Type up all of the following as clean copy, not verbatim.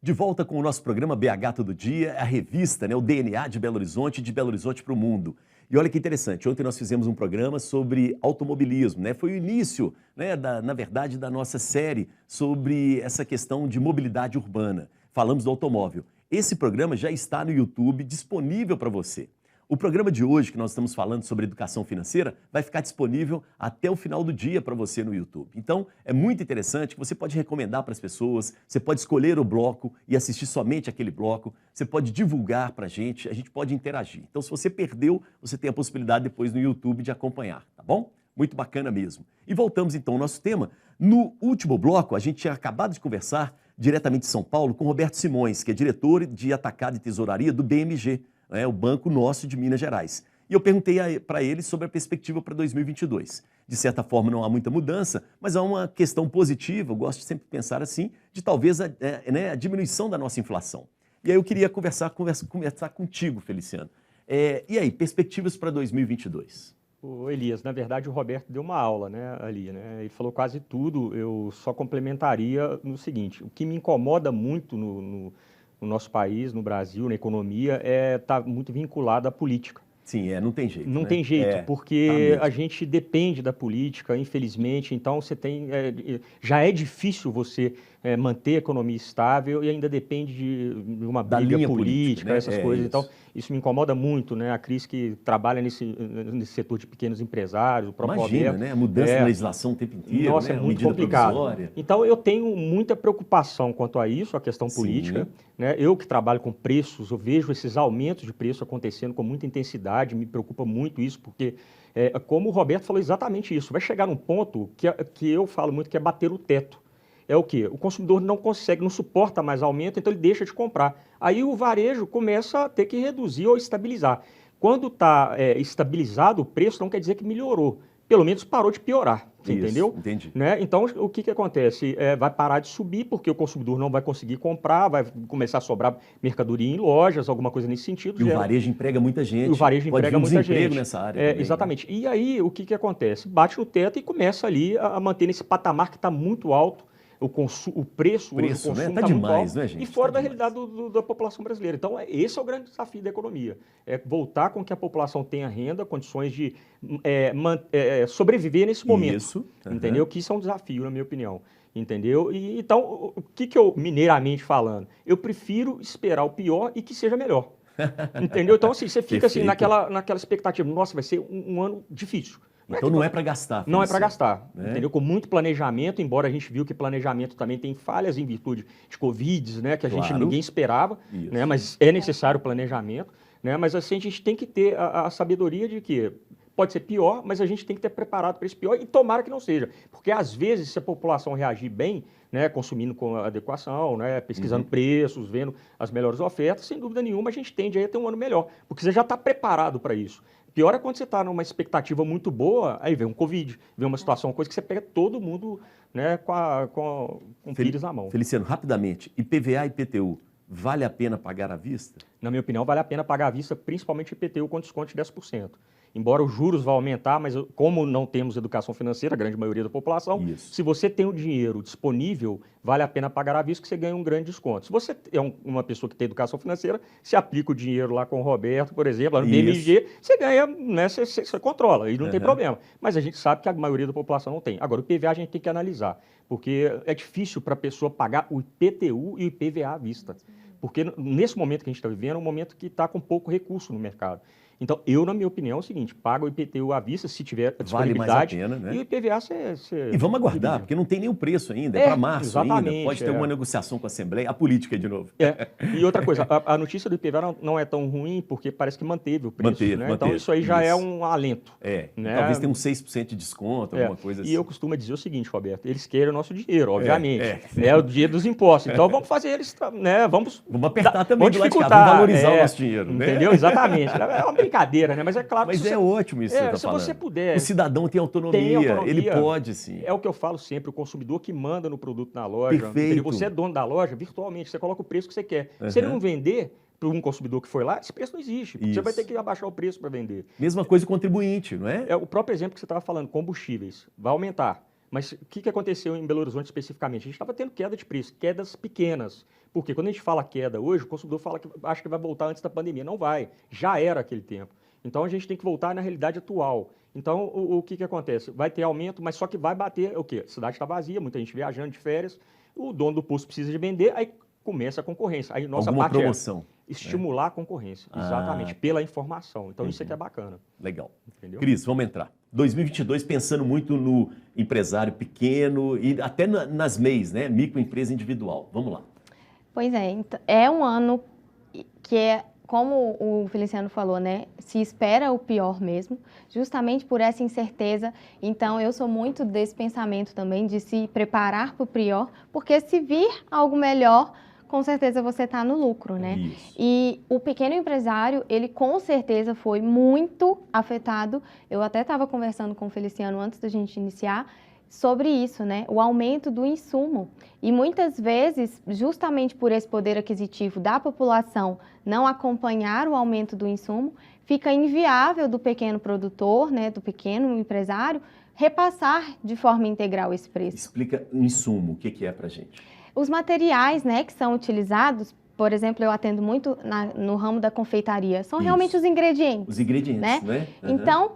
De volta com o nosso programa BH Todo Dia, a revista, o DNA de Belo Horizonte para o mundo. E olha que interessante, ontem nós fizemos um programa sobre automobilismo, Foi o início, na verdade, da nossa série sobre essa questão de mobilidade urbana. Falamos do automóvel. Esse programa já está no YouTube, disponível para você. O programa de hoje, que nós estamos falando sobre educação financeira, vai ficar disponível até o final do dia para você no YouTube. Então, é muito interessante que você pode recomendar para as pessoas, você pode escolher o bloco e assistir somente aquele bloco, você pode divulgar para a gente pode interagir. Então, se você perdeu, você tem a possibilidade depois no YouTube de acompanhar, tá bom? Muito bacana mesmo. E voltamos então ao nosso tema. No último bloco, a gente tinha acabado de conversar diretamente de São Paulo com Roberto Simões, que é diretor de atacado e tesouraria do BMG, o Banco Nosso de Minas Gerais. E eu perguntei para ele sobre a perspectiva para 2022. De certa forma não há muita mudança, mas há uma questão positiva, eu gosto de sempre pensar assim, de talvez a diminuição da nossa inflação. E aí eu queria conversar contigo, Feliciano. E aí, perspectivas para 2022? Ô Elias, na verdade o Roberto deu uma aula ali, Ele falou quase tudo, eu só complementaria no seguinte: o que me incomoda muito no nosso país, no Brasil, na economia, está muito vinculado à política. Sim, não tem jeito. Não tem jeito, porque a gente depende da política, infelizmente, então você tem. Já é difícil você manter a economia estável e ainda depende de uma briga política, essas coisas. Isso. Então, isso me incomoda muito, A Cris que trabalha nesse setor de pequenos empresários, o próprio Imagina, Roberto. A mudança na legislação o tempo inteiro, Nossa, é muito complicado. Provisória. Então, eu tenho muita preocupação quanto a isso, a questão política. Eu que trabalho com preços, eu vejo esses aumentos de preço acontecendo com muita intensidade, me preocupa muito isso, porque, como o Roberto falou exatamente isso, vai chegar num ponto que eu falo muito que é bater o teto. É o quê? O consumidor não consegue, não suporta mais aumento, então ele deixa de comprar. Aí o varejo começa a ter que reduzir ou estabilizar. Quando está estabilizado o preço, não quer dizer que melhorou. Pelo menos parou de piorar, entendeu? Entendi. Então, o que acontece? Vai parar de subir, porque o consumidor não vai conseguir comprar, vai começar a sobrar mercadoria em lojas, alguma coisa nesse sentido. E o varejo emprega muita gente. O varejo emprega muita gente. Nessa área também, exatamente. E aí, o que acontece? Bate no teto e começa ali a manter nesse patamar que está muito alto. O preço hoje, o consumo está muito demais, alto, gente? e fora da realidade da população brasileira. Então, esse é o grande desafio da economia. É voltar com que a população tenha renda, condições de sobreviver nesse momento. Isso. Entendeu? Que isso é um desafio, na minha opinião. Entendeu? Então, o que eu, mineiramente falando, eu prefiro esperar o pior e que seja melhor. Entendeu? Então, assim, você fica assim, naquela expectativa, nossa, vai ser um ano difícil. Então não é para gastar. Não é para gastar, entendeu? Com muito planejamento, embora a gente viu que planejamento também tem falhas em virtude de Covid, que ninguém esperava, mas é necessário planejamento, Mas assim, a gente tem que ter a sabedoria de que pode ser pior, mas a gente tem que ter preparado para esse pior e tomara que não seja. Porque às vezes, se a população reagir bem, consumindo com adequação, pesquisando preços, vendo as melhores ofertas, sem dúvida nenhuma a gente tende a ter um ano melhor, porque você já está preparado para isso. Pior é quando você está numa expectativa muito boa, aí vem um Covid, vem uma situação, coisa que você pega todo mundo com pires na mão. Feliciano, rapidamente, IPVA e IPTU, vale a pena pagar à vista? Na minha opinião, vale a pena pagar à vista, principalmente IPTU com desconto de 10%. Embora os juros vão aumentar, mas como não temos educação financeira, a grande maioria da população, se você tem o dinheiro disponível, vale a pena pagar à vista que você ganha um grande desconto. Se você é uma pessoa que tem educação financeira, você aplica o dinheiro lá com o Roberto, por exemplo, lá no BMG, você ganha, você controla, e não tem problema. Mas a gente sabe que a maioria da população não tem. Agora, o IPVA a gente tem que analisar, porque é difícil para a pessoa pagar o IPTU e o IPVA à vista. Porque nesse momento que a gente está vivendo, é um momento que está com pouco recurso no mercado. Então, na minha opinião, é o seguinte, paga o IPTU à vista, se tiver a disponibilidade, vale mais a pena, e o IPVA você... E vamos aguardar, porque não tem nem o preço ainda, é para março ainda, pode ter uma negociação com a Assembleia, a política de novo. E outra coisa, a notícia do IPVA não é tão ruim, porque parece que manteve o preço, Manteve. Então, isso aí já é um alento. Talvez tenha uns 6% de desconto, alguma coisa assim. E eu costumo dizer o seguinte, Roberto, eles querem o nosso dinheiro, obviamente. É o dinheiro dos impostos, então vamos fazer eles, Vamos apertar também vamos dificultar, vamos valorizar o nosso dinheiro, Entendeu? Exatamente. É uma brincadeira, mas é claro que... Mas ótimo isso que você está falando. Se você puder... O cidadão tem autonomia, ele pode sim. É o que eu falo sempre, o consumidor que manda no produto na loja. Perfeito. Você é dono da loja, virtualmente, você coloca o preço que você quer. Se ele não vender para um consumidor que foi lá, esse preço não existe. Você vai ter que abaixar o preço para vender. Mesma coisa o contribuinte, não é? É o próprio exemplo que você estava falando, combustíveis. Vai aumentar. Mas o que aconteceu em Belo Horizonte especificamente? A gente estava tendo queda de preço, quedas pequenas. Porque quando a gente fala queda hoje, o consumidor fala que acha que vai voltar antes da pandemia. Não vai, já era aquele tempo. Então a gente tem que voltar na realidade atual. Então o que acontece? Vai ter aumento, mas só que vai bater o quê? A cidade está vazia, muita gente viajando de férias, o dono do posto precisa de vender, aí começa a concorrência. Aí nossa Alguma parte promoção, é estimular a concorrência, exatamente, pela informação. Então isso aqui é bacana. Legal. Entendeu? Cris, vamos entrar. 2022 pensando muito no empresário pequeno e até nas MEIs, né? Microempresa individual. Vamos lá. Pois é, é um ano que é, como o Feliciano falou, né? Se espera o pior mesmo, justamente por essa incerteza. Então, eu sou muito desse pensamento também de se preparar para o pior, porque se vir algo melhor, com certeza você está no lucro, né? Isso. E o pequeno empresário, ele com certeza foi muito afetado. Eu até estava conversando com o Feliciano antes da gente iniciar sobre isso, né? O aumento do insumo. E muitas vezes, justamente por esse poder aquisitivo da população não acompanhar o aumento do insumo, fica inviável do pequeno produtor, né, do pequeno empresário, repassar de forma integral esse preço. Explica o insumo, o que é pra gente? Os materiais, né, que são utilizados, por exemplo, eu atendo muito no ramo da confeitaria, são realmente os ingredientes. Os ingredientes, né? Uhum. Então,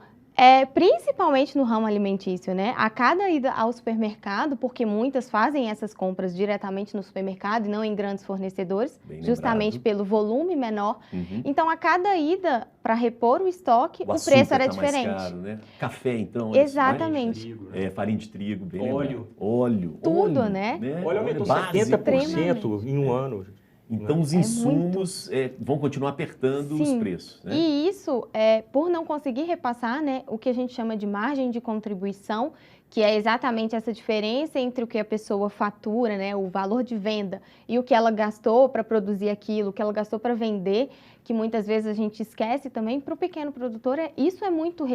principalmente no ramo alimentício, né? A cada ida ao supermercado, porque muitas fazem essas compras diretamente no supermercado e não em grandes fornecedores, bem justamente lembrado. Pelo volume menor. Então, a cada ida para repor o estoque, o preço era diferente. Mais caro, né? Café, então. Exatamente. Farinha de trigo, bem Óleo. Óleo. Tudo, né? Óleo aumentou básico. 70% em um ano. Então, os insumos vão continuar apertando os preços. Né? E isso, por não conseguir repassar, né, o que a gente chama de margem de contribuição, que é exatamente essa diferença entre o que a pessoa fatura, né, o valor de venda, e o que ela gastou para produzir aquilo, o que ela gastou para vender, que muitas vezes a gente esquece também. Para o pequeno produtor, isso é muito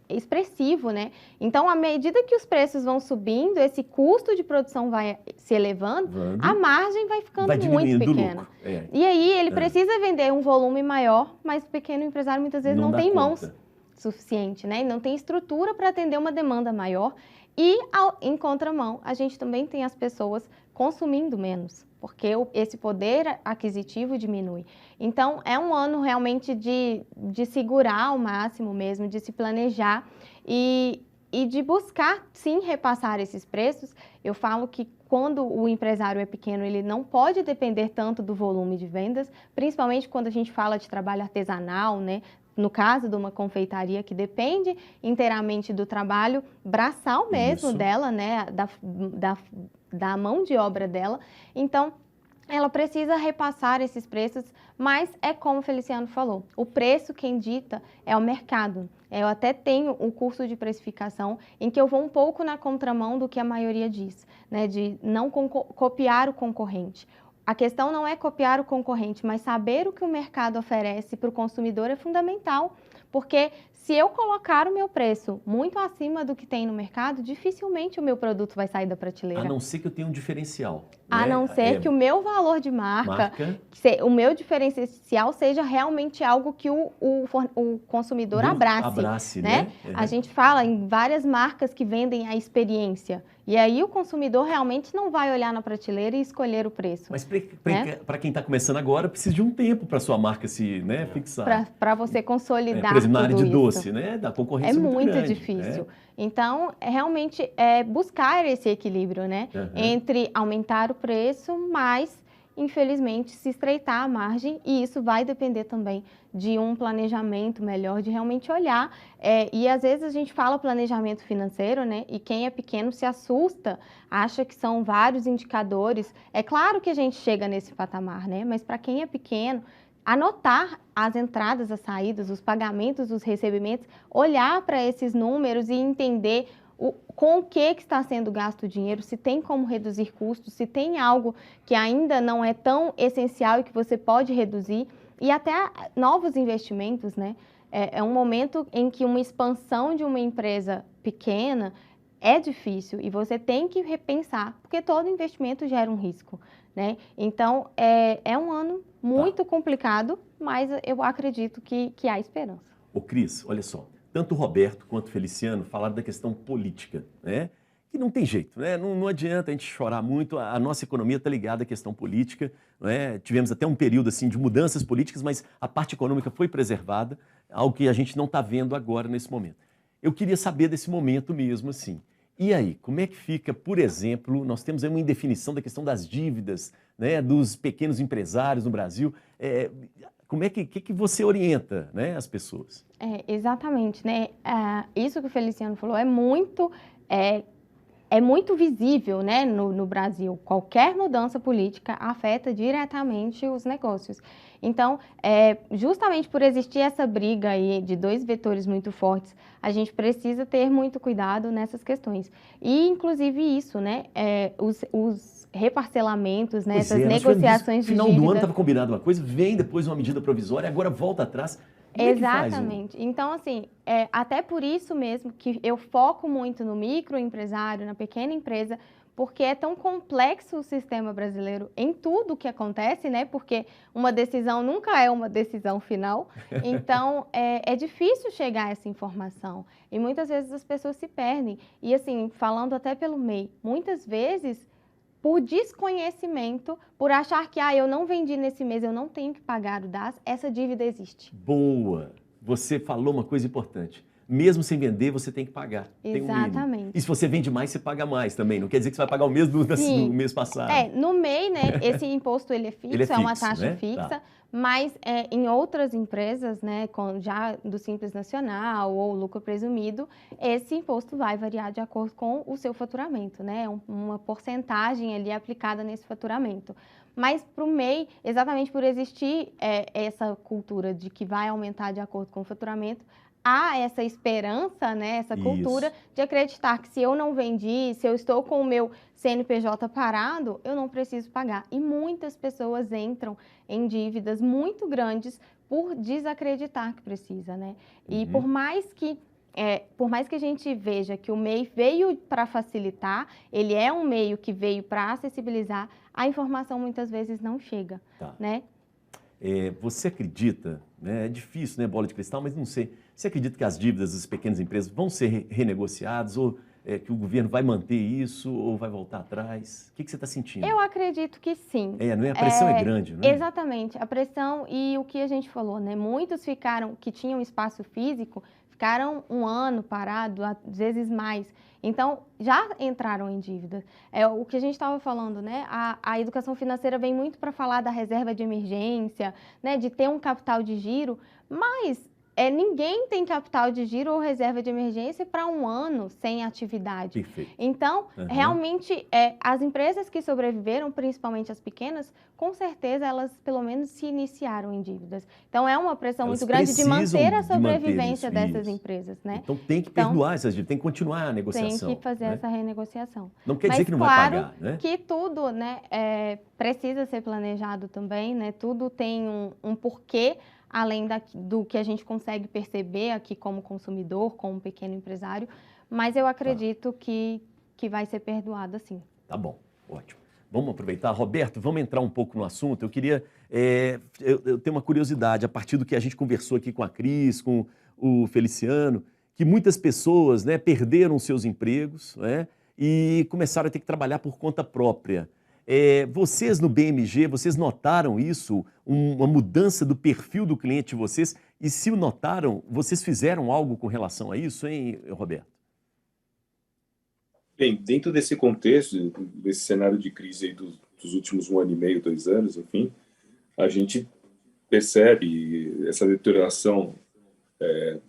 expressivo, né? Então, à medida que os preços vão subindo, esse custo de produção vai se elevando, a margem vai ficando muito pequena. E aí ele precisa vender um volume maior, mas o pequeno empresário muitas vezes não tem mãos suficiente, né? Não tem estrutura para atender uma demanda maior. E, em contramão, a gente também tem as pessoas consumindo menos, porque esse poder aquisitivo diminui. Então, é um ano realmente de segurar ao máximo mesmo, de se planejar e de buscar, sim, repassar esses preços. Eu falo que quando o empresário é pequeno, ele não pode depender tanto do volume de vendas, principalmente quando a gente fala de trabalho artesanal, né? No caso de uma confeitaria que depende inteiramente do trabalho braçal mesmo dela, né? Da mão de obra dela. Então, ela precisa repassar esses preços, mas é como o Feliciano falou, o preço quem dita é o mercado. Eu até tenho um curso de precificação em que eu vou um pouco na contramão do que a maioria diz, né? De não copiar o concorrente. A questão não é copiar o concorrente, mas saber o que o mercado oferece para o consumidor é fundamental, porque se eu colocar o meu preço muito acima do que tem no mercado, dificilmente o meu produto vai sair da prateleira. A não ser que eu tenha um diferencial. A não ser que o meu valor de marca, o meu diferencial seja realmente algo que o consumidor abrace, né? A gente fala em várias marcas que vendem a experiência. E aí o consumidor realmente não vai olhar na prateleira e escolher o preço. Mas para quem está começando agora, precisa de um tempo para sua marca se fixar. Para você consolidar. Por exemplo, na área de doce, né? Da concorrência é muito grande, difícil. Então, realmente buscar esse equilíbrio, né? Entre aumentar o preço, mas, infelizmente, se estreitar a margem, e isso vai depender também de um planejamento melhor, de realmente olhar. E às vezes a gente fala planejamento financeiro, né? E quem é pequeno se assusta, acha que são vários indicadores. É claro que a gente chega nesse patamar, né? Mas para quem é pequeno, anotar as entradas, as saídas, os pagamentos, os recebimentos, olhar para esses números e entender com o que está sendo gasto o dinheiro, se tem como reduzir custos, se tem algo que ainda não é tão essencial e que você pode reduzir, e até novos investimentos, né? É um momento em que uma expansão de uma empresa pequena é difícil e você tem que repensar, porque todo investimento gera um risco, né? Então, é um ano muito complicado, mas eu acredito que há esperança. Ô Cris, olha só, tanto o Roberto quanto o Feliciano falaram da questão política, né? que não tem jeito, né? Não adianta a gente chorar muito, a nossa economia está ligada à questão política, né? Tivemos até um período assim de mudanças políticas, mas a parte econômica foi preservada, algo que a gente não está vendo agora nesse momento. Eu queria saber desse momento mesmo, assim. E aí, como é que fica, por exemplo, nós temos aí uma indefinição da questão das dívidas, né, dos pequenos empresários no Brasil. Como é que você orienta, né, as pessoas? Exatamente, né? Isso que o Feliciano falou é muito visível, né, no Brasil. Qualquer mudança política afeta diretamente os negócios. Então, justamente por existir essa briga aí de dois vetores muito fortes, a gente precisa ter muito cuidado nessas questões. E, inclusive, isso, né, os reparcelamentos, né, essas negociações de dívida. No final do ano estava dívida. combinado uma coisa, vem depois uma medida provisória, agora volta atrás. Como é que faz, Exatamente. Então, assim, até por isso mesmo que eu foco muito no microempresário, na pequena empresa, porque é tão complexo o sistema brasileiro em tudo que acontece, né? Porque uma decisão nunca é uma decisão final. Então, é difícil chegar a essa informação. E muitas vezes as pessoas se perdem. E, assim, falando até pelo MEI, muitas vezes, por desconhecimento, por achar que eu não vendi nesse mês, eu não tenho que pagar o DAS, essa dívida existe. Boa! Você falou uma coisa importante. Mesmo sem vender, você tem que pagar. Exatamente. E se você vende mais, você paga mais também. Não quer dizer que você vai pagar o mesmo do mês passado. No MEI, né, esse imposto ele é fixo, é uma taxa fixa, tá. Mas em outras empresas, né, já do Simples Nacional ou lucro presumido, esse imposto vai variar de acordo com o seu faturamento, né, uma porcentagem ali aplicada nesse faturamento. Mas para o MEI, exatamente por existir essa cultura de que vai aumentar de acordo com o faturamento, há essa esperança, né, essa cultura de acreditar que se eu não vendi, se eu estou com o meu CNPJ parado, eu não preciso pagar. E muitas pessoas entram em dívidas muito grandes por desacreditar que precisa, né? E por mais que a gente veja que o MEI veio para facilitar, ele é um meio que veio para acessibilizar, a informação muitas vezes não chega, né? Você acredita, né? É difícil, né, bola de cristal, mas não sei. Você acredita que as dívidas das pequenas empresas vão ser renegociadas ou que o governo vai manter isso ou vai voltar atrás? O que você está sentindo? Eu acredito que sim. Não é? A pressão é grande, não é? Exatamente. A pressão e o que a gente falou, né? Muitos que tinham espaço físico, ficaram um ano parado, às vezes mais. Então, já entraram em dívida. O que a gente estava falando, né? A educação financeira vem muito para falar da reserva de emergência, né? De ter um capital de giro, mas ninguém tem capital de giro ou reserva de emergência para um ano sem atividade. Perfeito. Então, realmente, as empresas que sobreviveram, principalmente as pequenas, com certeza elas pelo menos se iniciaram em dívidas. Então, é uma pressão muito grande de manter a sobrevivência dessas empresas, né? Então, tem que perdoar essas dívidas, tem que continuar a negociação. Tem que fazer essa renegociação. Não quer dizer que não vai pagar, né? Que tudo, né, precisa ser planejado também, né? Tudo tem um porquê, além do que a gente consegue perceber aqui como consumidor, como pequeno empresário, mas eu acredito que vai ser perdoado assim. Tá bom, ótimo. Vamos aproveitar. Roberto, vamos entrar um pouco no assunto. Eu queria... eu tenho uma curiosidade, a partir do que a gente conversou aqui com a Cris, com o Feliciano, que muitas pessoas, né, perderam seus empregos, né, e começaram a ter que trabalhar por conta própria. Vocês no BMG, vocês notaram isso, uma mudança do perfil do cliente de vocês? E se notaram, vocês fizeram algo com relação a isso, hein, Roberto? Bem, dentro desse contexto, desse cenário de crise aí dos últimos 1 ano e meio, 2 anos, enfim, a gente percebe essa deterioração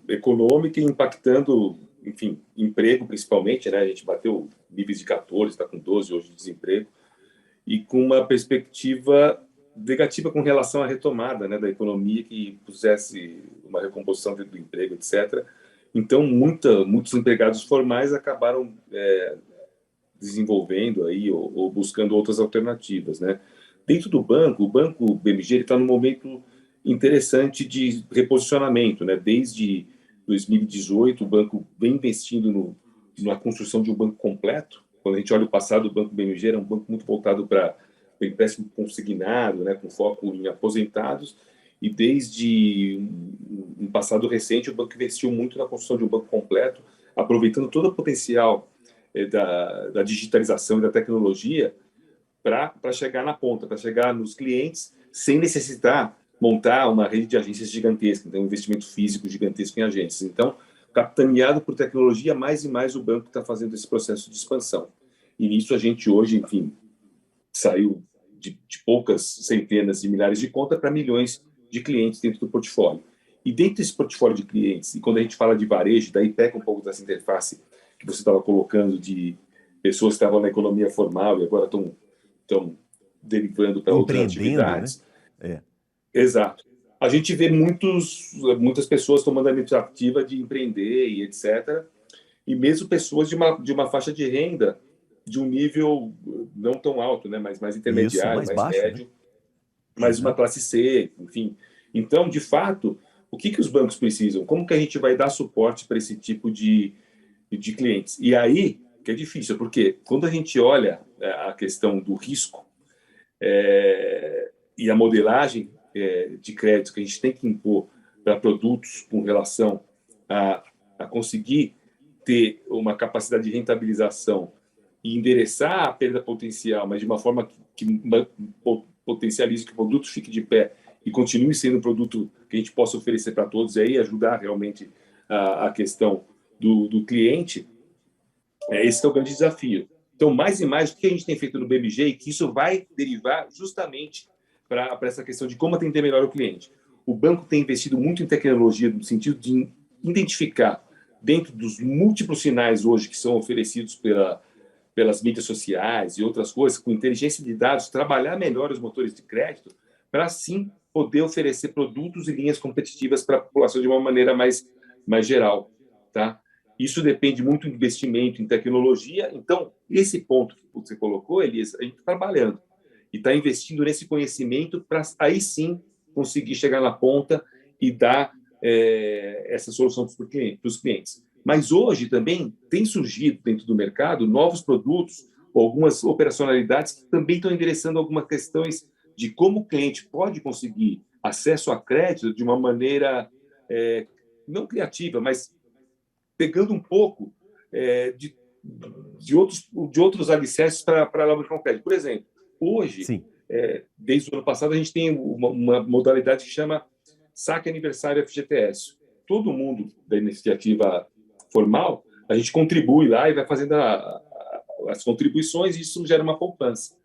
econômica impactando, enfim, emprego principalmente, né? A gente bateu níveis de 14, está com 12 hoje de desemprego, e com uma perspectiva negativa com relação à retomada, né, da economia que pusesse uma recomposição do emprego, etc. Então, muitos empregados formais acabaram desenvolvendo aí ou buscando outras alternativas, né? Dentro do banco, o Banco BMG está num momento interessante de reposicionamento, né? Desde 2018, o banco vem investindo na construção de um banco completo. Quando a gente olha o passado, o Banco BMG era um banco muito voltado para empréstimo consignado, né, com foco em aposentados, e desde um passado recente o banco investiu muito na construção de um banco completo, aproveitando todo o potencial da digitalização e da tecnologia para chegar na ponta, para chegar nos clientes sem necessitar montar uma rede de agências gigantesca, então um investimento físico gigantesco em agências. Então, capitaneado por tecnologia, mais e mais o banco está fazendo esse processo de expansão. E nisso a gente hoje, enfim, saiu de poucas centenas de milhares de contas para milhões de clientes dentro do portfólio. E dentro desse portfólio de clientes, e quando a gente fala de varejo, daí pega um pouco dessa interface que você estava colocando de pessoas que estavam na economia formal e agora estão derivando para outras atividades. Né? Exato. A gente vê muitas pessoas tomando a iniciativa de empreender e etc. E mesmo pessoas de uma faixa de renda de um nível não tão alto, né, mas mais intermediário, Isso, mais baixo, médio, né? mais uma classe C, enfim. Então, de fato, o que os bancos precisam? Como que a gente vai dar suporte para esse tipo de clientes? E aí, que é difícil, porque quando a gente olha a questão do risco e a modelagem de crédito que a gente tem que impor para produtos com relação a conseguir ter uma capacidade de rentabilização e endereçar a perda potencial, mas de uma forma que potencialize que o produto fique de pé e continue sendo um produto que a gente possa oferecer para todos e aí ajudar realmente a questão do cliente, esse é o grande desafio. Então, mais e mais, o que a gente tem feito no BMG, que isso vai derivar justamente para essa questão de como atender melhor o cliente. O banco tem investido muito em tecnologia, no sentido de identificar, dentro dos múltiplos sinais hoje que são oferecidos pelas mídias sociais e outras coisas, com inteligência de dados, trabalhar melhor os motores de crédito para, sim, poder oferecer produtos e linhas competitivas para a população de uma maneira mais geral. Tá? Isso depende muito do investimento em tecnologia. Então, esse ponto que você colocou, Elias, a gente está trabalhando e está investindo nesse conhecimento para, aí sim, conseguir chegar na ponta e dar essa solução para os clientes. Mas hoje também tem surgido dentro do mercado novos produtos ou algumas operacionalidades que também estão endereçando algumas questões de como o cliente pode conseguir acesso a crédito de uma maneira não criativa, mas pegando um pouco de outros alicerces para alavancar o crédito. Por exemplo, hoje, desde o ano passado, a gente tem uma modalidade que chama Saque Aniversário FGTS. Todo mundo da iniciativa formal, a gente contribui lá e vai fazendo as contribuições e isso gera uma poupança.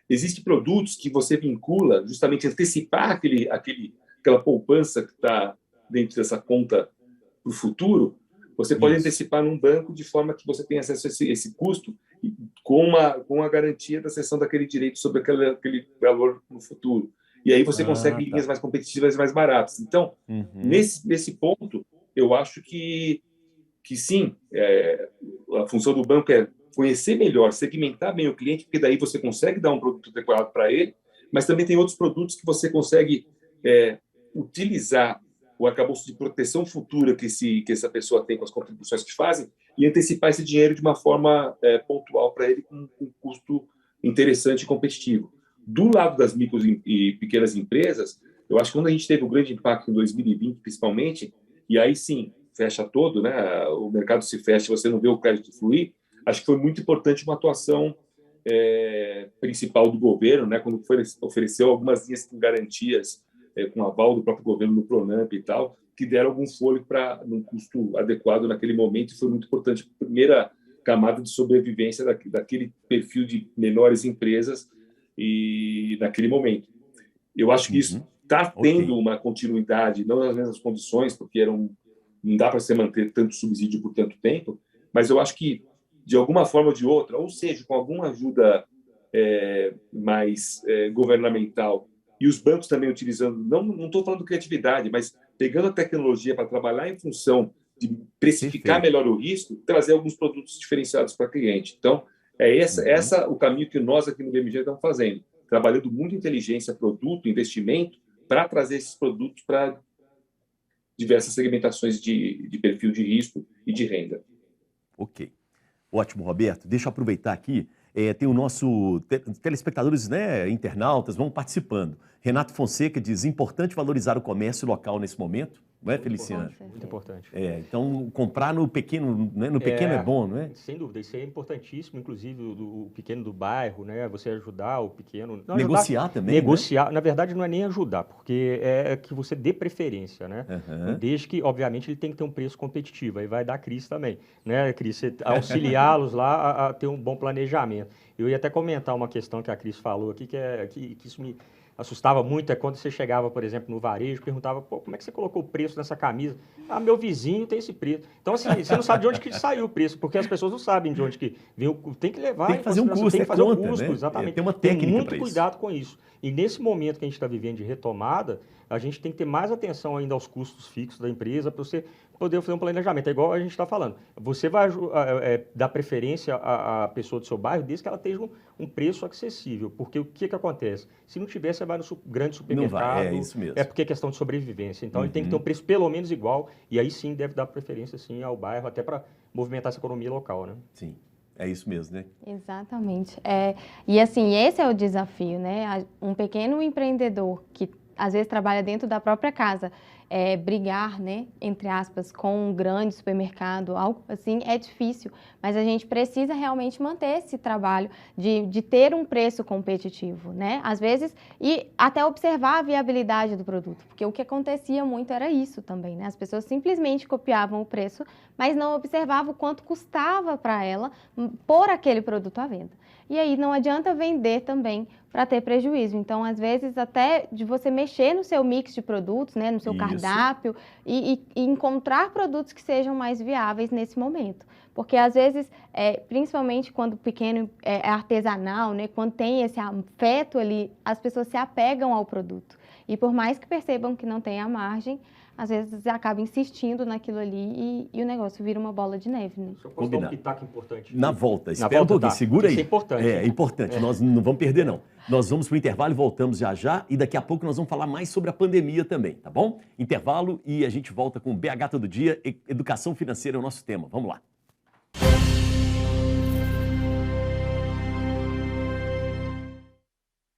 Existem produtos que você vincula justamente antecipar aquela poupança que está dentro dessa conta para o futuro. Você pode antecipar num banco de forma que você tenha acesso a esse custo com a garantia da cessão daquele direito sobre aquele valor no futuro. E aí você consegue linhas mais competitivas e mais baratas. Então, nesse ponto, eu acho que sim, a função do banco é conhecer melhor, segmentar bem o cliente, porque daí você consegue dar um produto adequado para ele, mas também tem outros produtos que você consegue utilizar o arcabouço de proteção futura que essa pessoa tem com as contribuições que fazem e antecipar esse dinheiro de uma forma pontual para ele com um custo interessante e competitivo. Do lado das micro e pequenas empresas, eu acho que quando a gente teve um grande impacto em 2020, principalmente, e aí sim, fecha todo, né? O mercado se fecha, você não vê o crédito fluir, acho que foi muito importante uma atuação principal do governo, né? Quando ofereceu algumas linhas com garantias, com aval do próprio governo no Pronamp e tal, que deram algum fôlego para um custo adequado naquele momento e foi muito importante. A primeira camada de sobrevivência daquele perfil de menores empresas e naquele momento. Eu acho que isso está tendo uma continuidade, não nas mesmas condições, porque não dá para você manter tanto subsídio por tanto tempo, mas eu acho que, de alguma forma ou de outra, ou seja, com alguma ajuda mais governamental, e os bancos também utilizando, não estou falando de criatividade, mas pegando a tecnologia para trabalhar em função de precificar melhor o risco, trazer alguns produtos diferenciados para o cliente. Então, essa o caminho que nós aqui no BMG estamos fazendo, trabalhando muito inteligência, produto, investimento, para trazer esses produtos para diversas segmentações de perfil de risco e de renda. Ok. Ótimo, Roberto. Deixa eu aproveitar aqui. Tem o nosso telespectadores, né, internautas, vão participando. Renato Fonseca diz, importante valorizar o comércio local nesse momento. não é, Feliciano? Muito importante. Então, comprar no pequeno, né? No pequeno é bom, não é? Sem dúvida, isso é importantíssimo, inclusive o pequeno do bairro, né? Você ajudar o pequeno... Não, negociar ajudar, também, negociar, né? Na verdade, não é nem ajudar, porque é que você dê preferência, né? Desde que, obviamente, ele tem que ter um preço competitivo, aí vai dar Cris também, né, Cris? Você auxiliá-los lá a ter um bom planejamento. Eu ia até comentar uma questão que a Cris falou aqui, que isso me assustava muito, é quando você chegava, por exemplo, no varejo, perguntava, pô, como é que você colocou o preço nessa camisa? Ah, meu vizinho tem esse preço. Então, assim, você não sabe de onde que saiu o preço, porque as pessoas não sabem de onde que vem o... Tem que levar... Tem que fazer um custo, tem que fazer conta, um custo, né? exatamente. Tem uma técnica para isso. Tem muito cuidado com isso. E nesse momento que a gente está vivendo de retomada, a gente tem que ter mais atenção ainda aos custos fixos da empresa para você poder fazer um planejamento. É igual a gente está falando. Você vai dar preferência à pessoa do seu bairro desde que ela tenha um preço acessível. Porque o que acontece? Se não tiver, você vai no grande supermercado. Não vai, é isso mesmo. É porque é questão de sobrevivência. Então, ele tem que ter um preço pelo menos igual. E aí sim deve dar preferência sim, ao bairro, até para movimentar essa economia local, né? Sim. É isso mesmo, né? Exatamente. E assim, esse é o desafio, né? Um pequeno empreendedor que às vezes trabalha dentro da própria casa, brigar, né, entre aspas, com um grande supermercado, algo assim, é difícil, mas a gente precisa realmente manter esse trabalho de ter um preço competitivo, né? Às vezes, e até observar a viabilidade do produto, porque o que acontecia muito era isso também, né? As pessoas simplesmente copiavam o preço, mas não observavam o quanto custava para ela pôr aquele produto à venda. E aí não adianta vender também para ter prejuízo. Então, às vezes, até de você mexer no seu mix de produtos, né, no seu cardápio e encontrar produtos que sejam mais viáveis nesse momento. Porque, às vezes, principalmente quando o pequeno é artesanal, né, quando tem esse afeto ali, as pessoas se apegam ao produto. E por mais que percebam que não tem a margem, às vezes acaba insistindo naquilo ali e o negócio vira uma bola de neve, né? Deixa eu postar um pitaco importante. Na volta, espera um pouquinho, segura aí. Isso é importante. É importante, nós não vamos perder não. Nós vamos para o intervalo e voltamos já e daqui a pouco nós vamos falar mais sobre a pandemia também, tá bom? Intervalo e a gente volta com o BH Todo Dia, Educação Financeira é o nosso tema. Vamos lá.